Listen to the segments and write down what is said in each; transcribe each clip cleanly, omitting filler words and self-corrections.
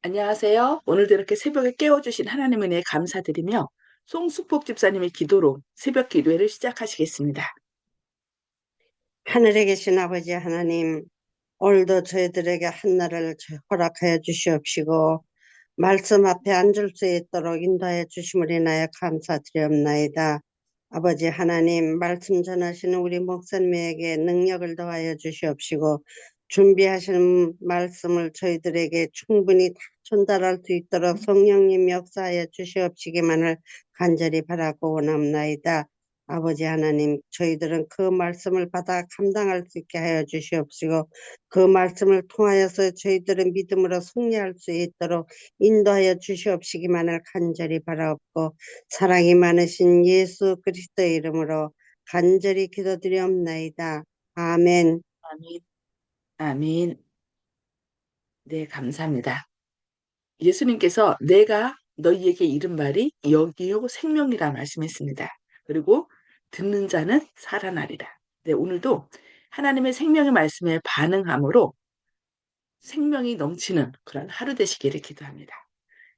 안녕하세요. 오늘도 이렇게 새벽에 깨워주신 하나님 은혜에 감사드리며 송숙복 집사님의 기도로 새벽 기도회를 시작하시겠습니다. 하늘에 계신 아버지 하나님, 오늘도 저희들에게 한날을 허락하여 주시옵시고 말씀 앞에 앉을 수 있도록 인도하여 주심을 인하여 감사드리옵나이다. 아버지 하나님, 말씀 전하시는 우리 목사님에게 능력을 더하여 주시옵시고 준비하신 말씀을 저희들에게 충분히 다 전달할 수 있도록 성령님 역사하여 주시옵시기만을 간절히 바라고 원합나이다. 아버지 하나님, 저희들은 그 말씀을 받아 감당할 수 있게 하여 주시옵시고 그 말씀을 통하여서 저희들은 믿음으로 승리할 수 있도록 인도하여 주시옵시기만을 간절히 바라옵고 사랑이 많으신 예수 그리스도의 이름으로 간절히 기도드리옵나이다. 아멘. 아멘. 아멘. 네, 감사합니다. 예수님께서 내가 너희에게 이른 말이 영이요 생명이라 말씀했습니다. 그리고 듣는 자는 살아나리라. 네, 오늘도 하나님의 생명의 말씀에 반응함으로 생명이 넘치는 그런 하루 되시기를 기도합니다.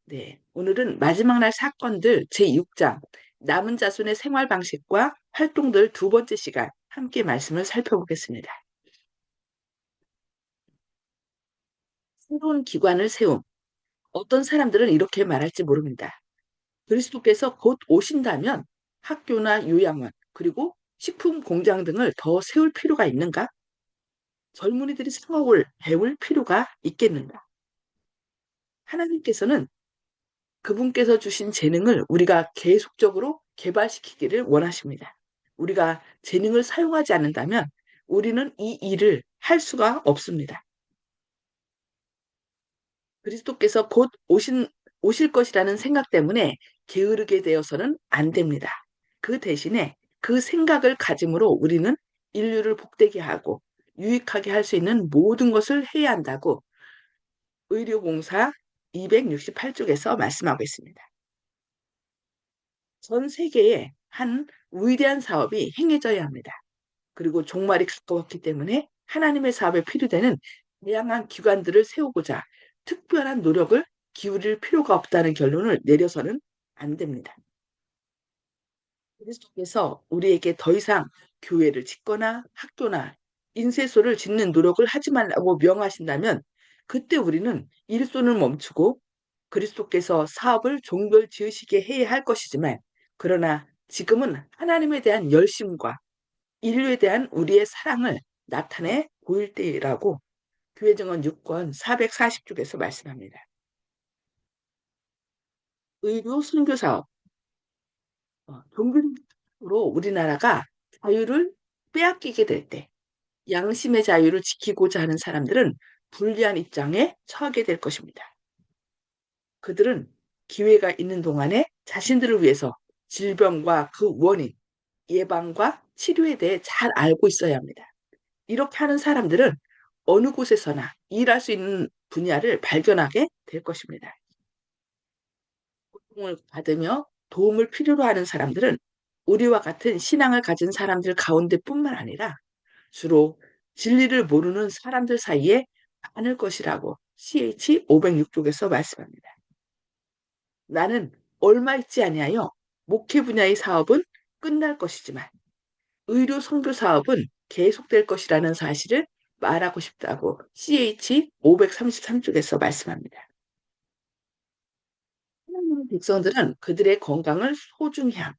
네, 오늘은 마지막 날 사건들 제6장 남은 자손의 생활 방식과 활동들 두 번째 시간 함께 말씀을 살펴보겠습니다. 새로운 기관을 세움. 어떤 사람들은 이렇게 말할지 모릅니다. 그리스도께서 곧 오신다면 학교나 요양원 그리고 식품 공장 등을 더 세울 필요가 있는가? 젊은이들이 상업을 배울 필요가 있겠는가? 하나님께서는 그분께서 주신 재능을 우리가 계속적으로 개발시키기를 원하십니다. 우리가 재능을 사용하지 않는다면 우리는 이 일을 할 수가 없습니다. 그리스도께서 곧 오실 것이라는 생각 때문에 게으르게 되어서는 안 됩니다. 그 대신에 그 생각을 가짐으로 우리는 인류를 복되게 하고 유익하게 할 수 있는 모든 것을 해야 한다고 의료봉사 268쪽에서 말씀하고 있습니다. 전 세계에 한 위대한 사업이 행해져야 합니다. 그리고 종말이 가까웠기 때문에 하나님의 사업에 필요되는 다양한 기관들을 세우고자 특별한 노력을 기울일 필요가 없다는 결론을 내려서는 안 됩니다. 그리스도께서 우리에게 더 이상 교회를 짓거나 학교나 인쇄소를 짓는 노력을 하지 말라고 명하신다면 그때 우리는 일손을 멈추고 그리스도께서 사업을 종결 지으시게 해야 할 것이지만 그러나 지금은 하나님에 대한 열심과 인류에 대한 우리의 사랑을 나타내 보일 때라고 교회증언 6권 440쪽에서 말씀합니다. 의료 선교 사업, 종교적으로 우리나라가 자유를 빼앗기게 될 때, 양심의 자유를 지키고자 하는 사람들은 불리한 입장에 처하게 될 것입니다. 그들은 기회가 있는 동안에 자신들을 위해서 질병과 그 원인, 예방과 치료에 대해 잘 알고 있어야 합니다. 이렇게 하는 사람들은 어느 곳에서나 일할 수 있는 분야를 발견하게 될 것입니다. 고통을 받으며 도움을 필요로 하는 사람들은 우리와 같은 신앙을 가진 사람들 가운데뿐만 아니라 주로 진리를 모르는 사람들 사이에 많을 것이라고 CH 506쪽에서 말씀합니다. 나는 얼마 있지 아니하여 목회 분야의 사업은 끝날 것이지만 의료 선교 사업은 계속될 것이라는 사실을 말하고 싶다고 CH 533쪽에서 말씀합니다. 하나님의 백성들은 그들의 건강을 소중히 함.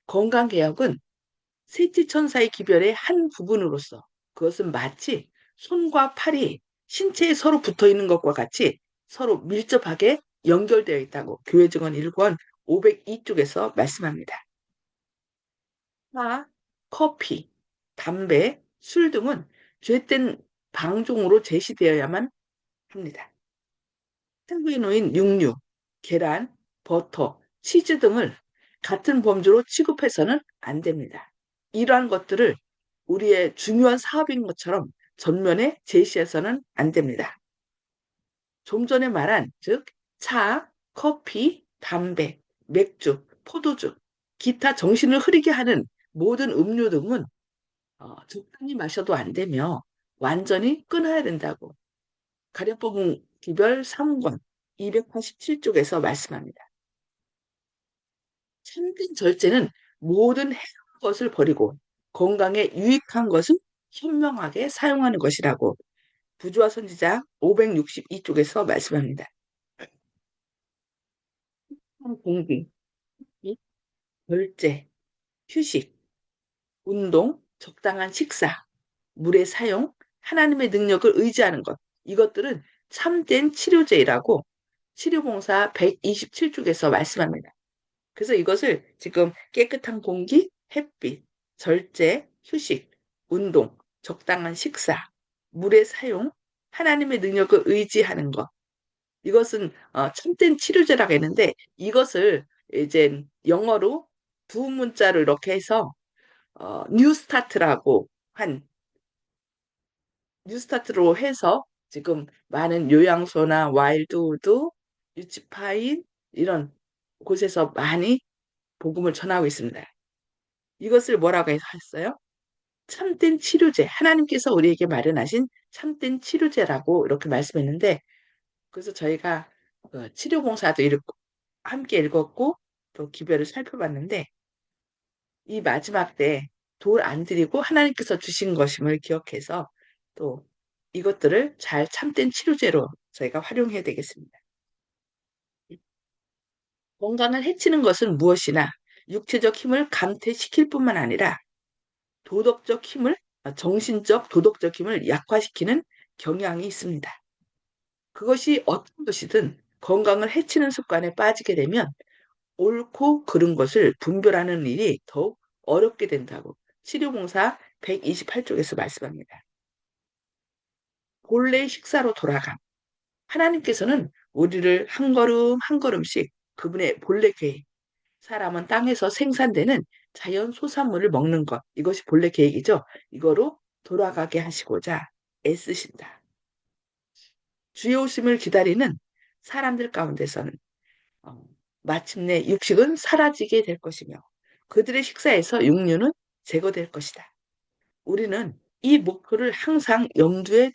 건강개혁은 셋째 천사의 기별의 한 부분으로서 그것은 마치 손과 팔이 신체에 서로 붙어 있는 것과 같이 서로 밀접하게 연결되어 있다고 교회증언 1권 502쪽에서 말씀합니다. 차, 커피, 담배, 술 등은 죄된 방종으로 제시되어야만 합니다. 탱구에 놓인 육류, 계란, 버터, 치즈 등을 같은 범주로 취급해서는 안 됩니다. 이러한 것들을 우리의 중요한 사업인 것처럼 전면에 제시해서는 안 됩니다. 좀 전에 말한 즉 차, 커피, 담배, 맥주, 포도주, 기타 정신을 흐리게 하는 모든 음료 등은 적당히 마셔도 안 되며 완전히 끊어야 된다고 가령법 기별 3권 287쪽에서 말씀합니다. 참된 절제는 모든 해로운 것을 버리고 건강에 유익한 것은 현명하게 사용하는 것이라고 부조화 선지자 562쪽에서 말씀합니다. 공기, 절제, 휴식, 운동, 적당한 식사, 물의 사용, 하나님의 능력을 의지하는 것. 이것들은 참된 치료제라고 치료봉사 127쪽에서 말씀합니다. 그래서 이것을 지금 깨끗한 공기, 햇빛, 절제, 휴식, 운동, 적당한 식사, 물의 사용, 하나님의 능력을 의지하는 것. 이것은 참된 치료제라고 했는데 이것을 이제 영어로 두 문자로 이렇게 해서 뉴스타트라고 한 뉴스타트로 해서 지금 많은 요양소나 와일드우드, 유치파인 이런 곳에서 많이 복음을 전하고 있습니다. 이것을 뭐라고 했어요? 참된 치료제. 하나님께서 우리에게 마련하신 참된 치료제라고 이렇게 말씀했는데 그래서 저희가 치료봉사도 함께 읽었고 또 기별을 살펴봤는데 이 마지막 때 돌 안 들이고 하나님께서 주신 것임을 기억해서 또 이것들을 잘 참된 치료제로 저희가 활용해야 되겠습니다. 건강을 해치는 것은 무엇이나 육체적 힘을 감퇴시킬 뿐만 아니라 도덕적 힘을, 정신적, 도덕적 힘을 약화시키는 경향이 있습니다. 그것이 어떤 것이든 건강을 해치는 습관에 빠지게 되면 옳고 그른 것을 분별하는 일이 더욱 어렵게 된다고 치료봉사 128쪽에서 말씀합니다. 본래 식사로 돌아감. 하나님께서는 우리를 한 걸음 한 걸음씩 그분의 본래 계획, 사람은 땅에서 생산되는 자연 소산물을 먹는 것, 이것이 본래 계획이죠. 이거로 돌아가게 하시고자 애쓰신다. 주의 오심을 기다리는 사람들 가운데서는 어, 마침내 육식은 사라지게 될 것이며 그들의 식사에서 육류는 제거될 것이다. 우리는 이 목표를 항상 염두에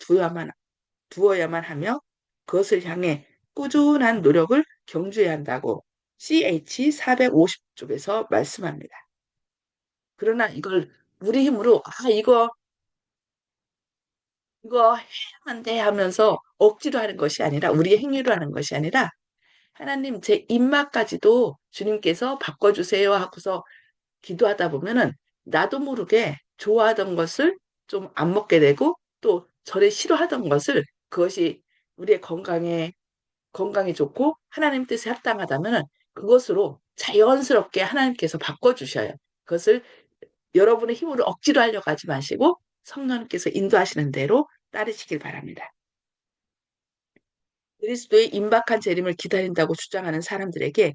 두어야만 하며 그것을 향해 꾸준한 노력을 경주해야 한다고 CH 450쪽에서 말씀합니다. 그러나 이걸 우리 힘으로 이거 해야만 돼 하면서 억지로 하는 것이 아니라 우리의 행위로 하는 것이 아니라 하나님 제 입맛까지도 주님께서 바꿔주세요 하고서 기도하다 보면은 나도 모르게 좋아하던 것을 좀 안 먹게 되고 또 전에 싫어하던 것을 그것이 우리의 건강에 좋고 하나님 뜻에 합당하다면은 그것으로 자연스럽게 하나님께서 바꿔주셔요. 그것을 여러분의 힘으로 억지로 하려고 하지 마시고 성령님께서 인도하시는 대로 따르시길 바랍니다. 그리스도의 임박한 재림을 기다린다고 주장하는 사람들에게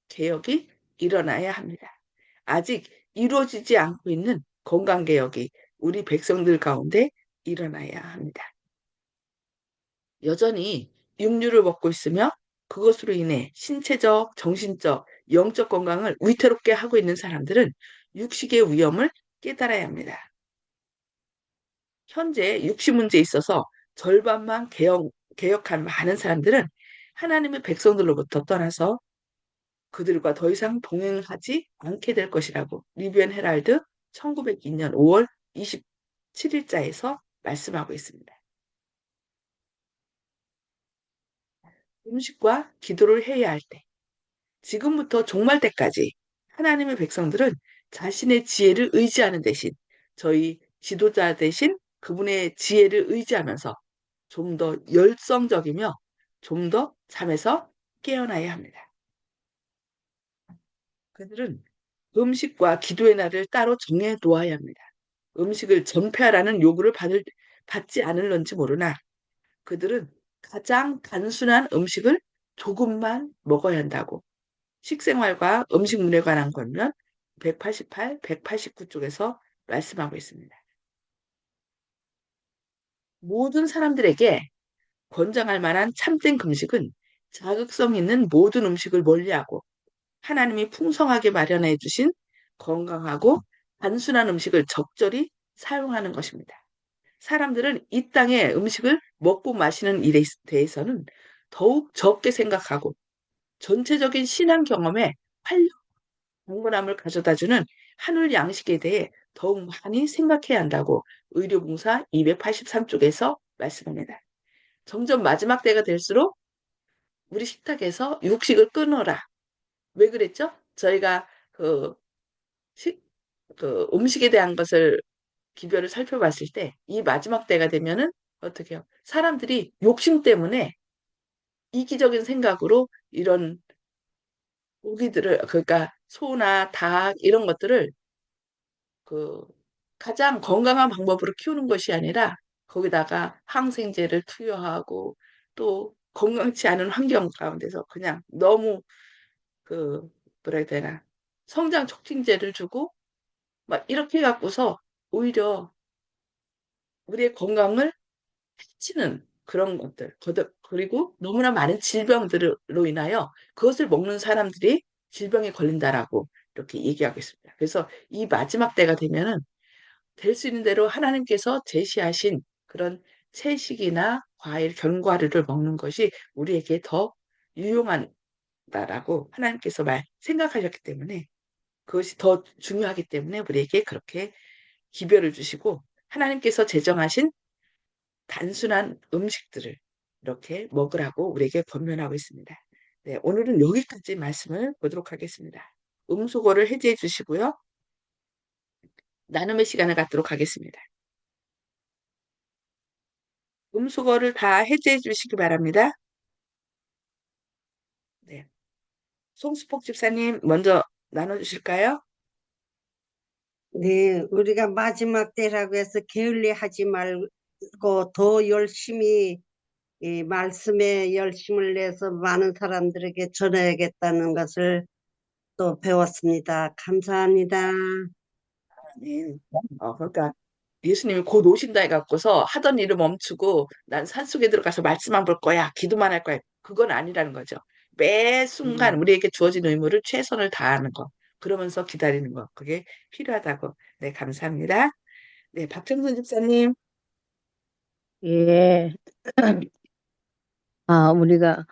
개혁이 일어나야 합니다. 아직 이루어지지 않고 있는 건강개혁이 우리 백성들 가운데 일어나야 합니다. 여전히 육류를 먹고 있으며 그것으로 인해 신체적, 정신적, 영적 건강을 위태롭게 하고 있는 사람들은 육식의 위험을 깨달아야 합니다. 현재 육식 문제에 있어서 절반만 개혁한 많은 사람들은 하나님의 백성들로부터 떠나서 그들과 더 이상 동행하지 않게 될 것이라고 리비언 헤랄드 1902년 5월 27일자에서 말씀하고 있습니다. 음식과 기도를 해야 할 때, 지금부터 종말 때까지 하나님의 백성들은 자신의 지혜를 의지하는 대신 저희 지도자 대신 그분의 지혜를 의지하면서 좀 더 열성적이며 좀 더 잠에서 깨어나야 합니다. 그들은 음식과 기도의 날을 따로 정해 놓아야 합니다. 음식을 전폐하라는 요구를 받지 않을런지 모르나 그들은 가장 단순한 음식을 조금만 먹어야 한다고 식생활과 음식물에 관한 권면 188, 189쪽에서 말씀하고 있습니다. 모든 사람들에게 권장할 만한 참된 금식은 자극성 있는 모든 음식을 멀리하고 하나님이 풍성하게 마련해 주신 건강하고 단순한 음식을 적절히 사용하는 것입니다. 사람들은 이 땅의 음식을 먹고 마시는 일에 대해서는 더욱 적게 생각하고 전체적인 신앙 경험에 활력, 경건함을 가져다주는 한울 양식에 대해 더욱 많이 생각해야 한다고 의료봉사 283쪽에서 말씀합니다. 점점 마지막 때가 될수록 우리 식탁에서 육식을 끊어라. 왜 그랬죠? 저희가 식, 음식에 대한 것을 기별을 살펴봤을 때 이 마지막 때가 되면은 어떻게 해요? 사람들이 욕심 때문에 이기적인 생각으로 이런 고기들을 그러니까 소나 닭 이런 것들을 그 가장 건강한 방법으로 키우는 것이 아니라 거기다가 항생제를 투여하고 또 건강치 않은 환경 가운데서 그냥 너무 그 뭐라 해야 되나 성장 촉진제를 주고 막 이렇게 갖고서 오히려 우리의 건강을 해치는 그런 것들 그리고 너무나 많은 질병들로 인하여 그것을 먹는 사람들이 질병에 걸린다라고 이렇게 얘기하고 있습니다. 그래서 이 마지막 때가 되면은 될 수 있는 대로 하나님께서 제시하신 그런 채식이나 과일, 견과류를 먹는 것이 우리에게 더 유용하다라고 하나님께서 생각하셨기 때문에 그것이 더 중요하기 때문에 우리에게 그렇게 기별을 주시고 하나님께서 제정하신 단순한 음식들을 이렇게 먹으라고 우리에게 권면하고 있습니다. 네, 오늘은 여기까지 말씀을 보도록 하겠습니다. 음소거를 해제해 주시고요. 나눔의 시간을 갖도록 하겠습니다. 음소거를 다 해제해 주시기 바랍니다. 네. 송수폭 집사님 먼저 나눠주실까요? 네, 우리가 마지막 때라고 해서 게을리하지 말고 더 열심히 이 말씀에 열심을 내서 많은 사람들에게 전해야겠다는 것을 또 배웠습니다. 감사합니다. 네. 그러니까 예수님이 곧 오신다 해갖고서 하던 일을 멈추고 난 산속에 들어가서 말씀만 볼 거야. 기도만 할 거야. 그건 아니라는 거죠. 매 순간 음. 우리에게 주어진 의무를 최선을 다하는 거. 그러면서 기다리는 거. 그게 필요하다고. 네, 감사합니다. 네, 박정선 집사님. 예, 우리가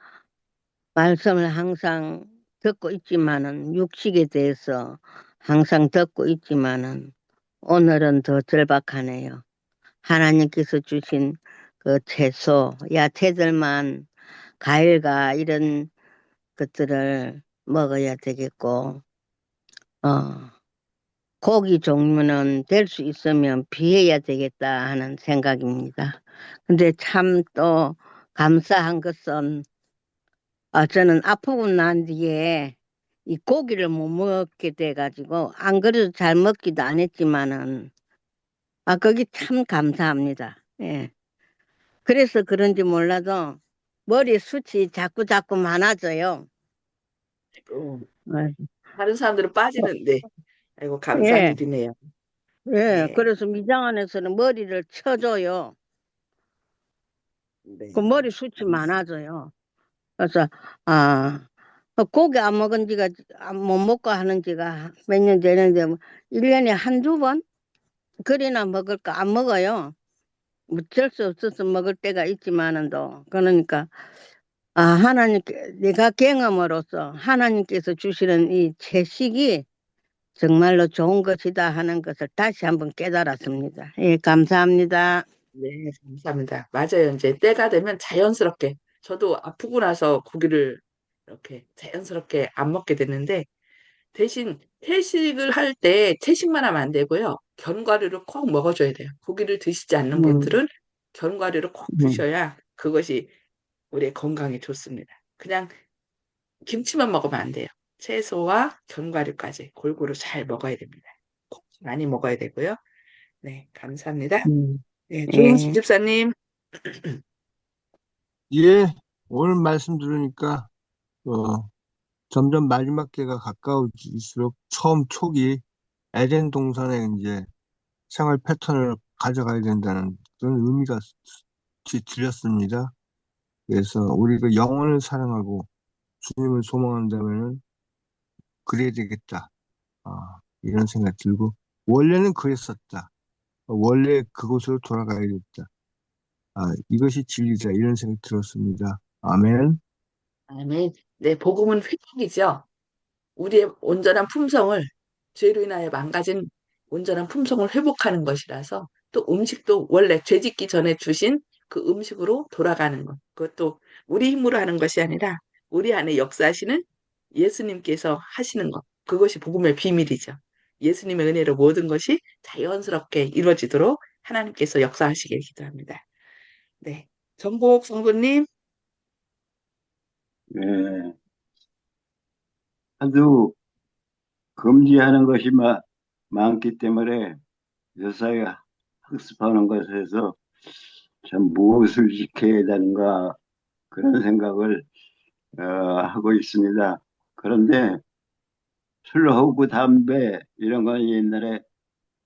말씀을 항상 듣고 있지만은, 육식에 대해서 항상 듣고 있지만은, 오늘은 더 절박하네요. 하나님께서 주신 그 채소, 야채들만, 과일과 이런 것들을 먹어야 되겠고, 어, 고기 종류는 될 수 있으면 피해야 되겠다 하는 생각입니다. 근데 참 또 감사한 것은 저는 아프고 난 뒤에 이 고기를 못 먹게 돼가지고 안 그래도 잘 먹기도 안 했지만은 거기 참 감사합니다. 예. 그래서 그런지 몰라도 머리 숱이 자꾸 자꾸 많아져요. 어, 어, 다른 사람들은 빠지는데. 아이고, 감사한 예, 일이네요. 예. 네, 그래서 미장원에서는 머리를 쳐줘요. 그 네. 머리 숱이 많아져요. 그래서 아 고기 안 먹은 지가 못 먹고 하는 지가 몇 년 되는데 뭐 1년에 한두 번? 그리나 먹을까? 안 먹어요. 어쩔 수 없어서 먹을 때가 있지만은도. 그러니까, 하나님께, 내가 경험으로써 하나님께서 주시는 이 채식이 정말로 좋은 것이다 하는 것을 다시 한번 깨달았습니다. 예, 감사합니다. 네, 감사합니다. 맞아요. 이제 때가 되면 자연스럽게, 저도 아프고 나서 고기를 이렇게 자연스럽게 안 먹게 됐는데, 대신 채식을 할 때 채식만 하면 안 되고요. 견과류를 꼭 먹어줘야 돼요. 고기를 드시지 않는 음, 분들은 견과류를 꼭 음, 드셔야 그것이 우리의 건강에 좋습니다. 그냥 김치만 먹으면 안 돼요. 채소와 견과류까지 골고루 잘 먹어야 됩니다. 꼭 많이 먹어야 되고요. 네, 감사합니다. 음. 네, 조은수 예, 집사님. 예, 오늘 말씀 들으니까, 어, 점점 마지막 때가 가까워질수록 처음 초기 에덴 동산의 이제 생활 패턴을 가져가야 된다는 그런 의미가 들렸습니다. 그래서 우리가 영혼을 사랑하고 주님을 소망한다면은 그래야 되겠다. 이런 생각 들고, 원래는 그랬었다. 원래 그곳으로 돌아가야겠다. 이것이 진리다 이런 생각이 들었습니다. 아멘. 아멘. 네, 복음은 회복이죠. 우리의 온전한 품성을 죄로 인하여 망가진 온전한 품성을 회복하는 것이라서 또 음식도 원래 죄 짓기 전에 주신 그 음식으로 돌아가는 것. 그것도 우리 힘으로 하는 것이 아니라 우리 안에 역사하시는 예수님께서 하시는 것. 그것이 복음의 비밀이죠. 예수님의 은혜로 모든 것이 자연스럽게 이루어지도록 하나님께서 역사하시길 기도합니다. 네. 정복 성도님, 예, 아주 금지하는 것이 많기 때문에 요사이 학습하는 것에서 참 무엇을 지켜야 되는가 그런 생각을 하고 있습니다. 그런데 술하고 담배 이런 건 옛날에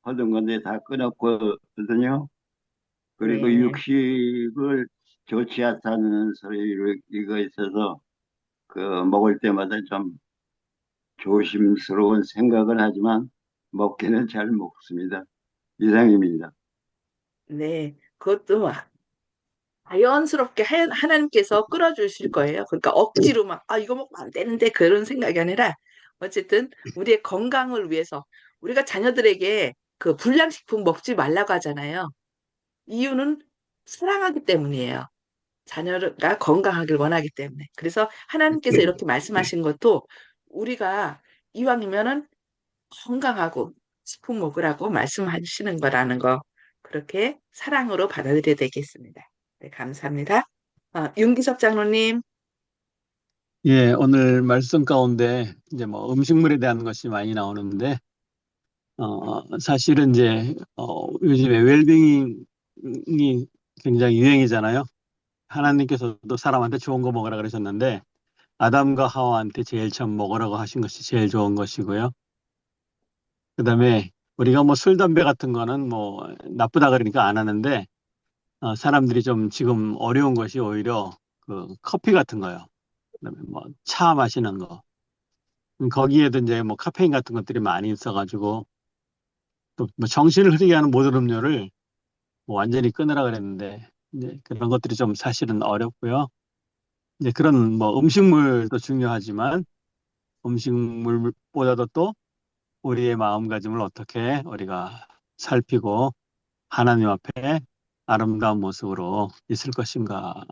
하던 건데 다 끊었거든요. 그리고 네. 육식을 좋지 않다는 소리를 이거 있어서 그 먹을 때마다 좀 조심스러운 생각을 하지만 먹기는 잘 먹습니다. 이상입니다. 네. 그것도 자연스럽게 하나님께서 끌어주실 거예요. 그러니까 억지로 막, 이거 먹으면 안 되는데 그런 생각이 아니라 어쨌든 우리의 건강을 위해서 우리가 자녀들에게 그 불량식품 먹지 말라고 하잖아요. 이유는 사랑하기 때문이에요. 자녀가 건강하길 원하기 때문에. 그래서 하나님께서 이렇게 말씀하신 것도 우리가 이왕이면은 건강하고 식품 먹으라고 말씀하시는 거라는 거. 그렇게 사랑으로 받아들여야 되겠습니다. 네, 감사합니다. 윤기석 장로님, 예, 오늘 말씀 가운데 이제 뭐 음식물에 대한 것이 많이 나오는데, 사실은 이제, 요즘에 웰빙이 굉장히 유행이잖아요. 하나님께서도 사람한테 좋은 거 먹으라 그러셨는데, 아담과 하와한테 제일 처음 먹으라고 하신 것이 제일 좋은 것이고요. 그 다음에 우리가 뭐 술, 담배 같은 거는 뭐 나쁘다 그러니까 안 하는데, 사람들이 좀 지금 어려운 것이 오히려 그 커피 같은 거요. 그다음에 뭐 차 마시는 거. 거기에도 이제 뭐 카페인 같은 것들이 많이 있어가지고 또 뭐 정신을 흐리게 하는 모든 음료를 뭐 완전히 끊으라 그랬는데 이제 그런 것들이 좀 사실은 어렵고요. 이제 그런 뭐 음식물도 중요하지만 음식물보다도 또 우리의 마음가짐을 어떻게 우리가 살피고 하나님 앞에 아름다운 모습으로 있을 것인가.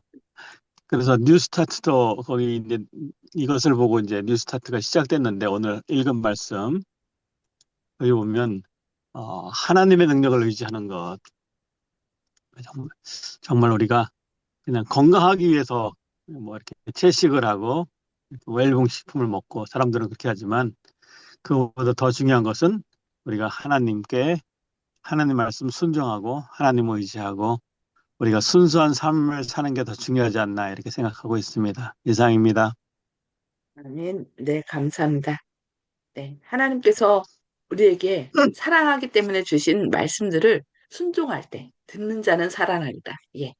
그래서 뉴스타트도 거기 이제 이것을 보고 이제 뉴스타트가 시작됐는데 오늘 읽은 말씀 여기 보면 하나님의 능력을 의지하는 것. 정말, 정말 우리가 그냥 건강하기 위해서 뭐 이렇게 채식을 하고 웰빙 식품을 먹고 사람들은 그렇게 하지만 그보다 더 중요한 것은 우리가 하나님 말씀 순종하고 하나님을 의지하고 우리가 순수한 삶을 사는 게 더 중요하지 않나 이렇게 생각하고 있습니다. 이상입니다. 아멘. 네, 감사합니다. 네, 하나님께서 우리에게 사랑하기 때문에 주신 말씀들을 순종할 때 듣는 자는 살아나리다. 예,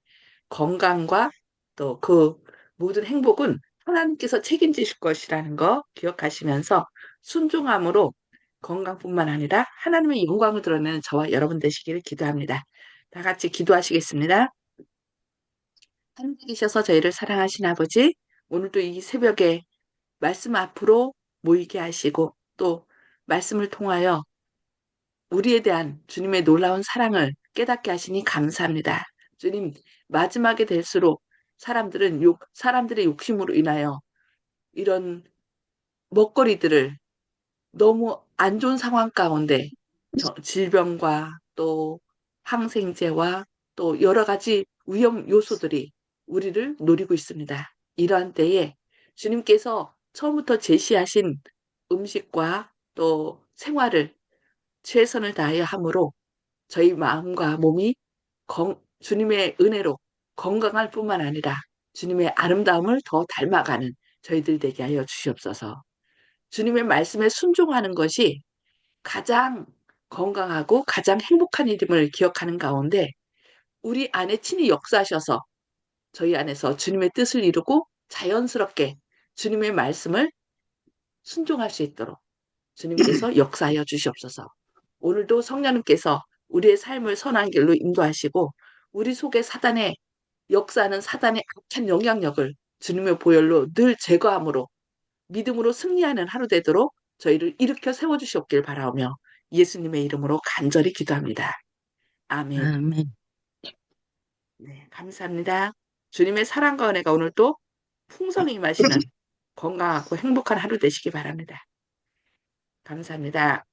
건강과 또 그 모든 행복은 하나님께서 책임지실 것이라는 거 기억하시면서 순종함으로 건강뿐만 아니라 하나님의 영광을 드러내는 저와 여러분 되시기를 기도합니다. 다 같이 기도하시겠습니다. 하늘에 계셔서 저희를 사랑하신 아버지, 오늘도 이 새벽에 말씀 앞으로 모이게 하시고 또 말씀을 통하여 우리에 대한 주님의 놀라운 사랑을 깨닫게 하시니 감사합니다. 주님, 마지막에 될수록 사람들의 욕심으로 인하여 이런 먹거리들을 너무 안 좋은 상황 가운데 질병과 또 항생제와 또 여러 가지 위험 요소들이 우리를 노리고 있습니다. 이러한 때에 주님께서 처음부터 제시하신 음식과 또 생활을 최선을 다하여 함으로 저희 마음과 몸이 주님의 은혜로 건강할 뿐만 아니라 주님의 아름다움을 더 닮아가는 저희들 되게 하여 주시옵소서. 주님의 말씀에 순종하는 것이 가장 건강하고 가장 행복한 일임을 기억하는 가운데 우리 안에 친히 역사하셔서 저희 안에서 주님의 뜻을 이루고 자연스럽게 주님의 말씀을 순종할 수 있도록 주님께서 역사하여 주시옵소서. 오늘도 성령님께서 우리의 삶을 선한 길로 인도하시고 우리 속에 사단의 역사는 사단의 악한 영향력을 주님의 보혈로 늘 제거함으로 믿음으로 승리하는 하루 되도록 저희를 일으켜 세워주시옵길 바라오며 예수님의 이름으로 간절히 기도합니다. 아멘. 아멘. 네, 감사합니다. 주님의 사랑과 은혜가 오늘 또 풍성히 임하시는 건강하고 행복한 하루 되시기 바랍니다. 감사합니다.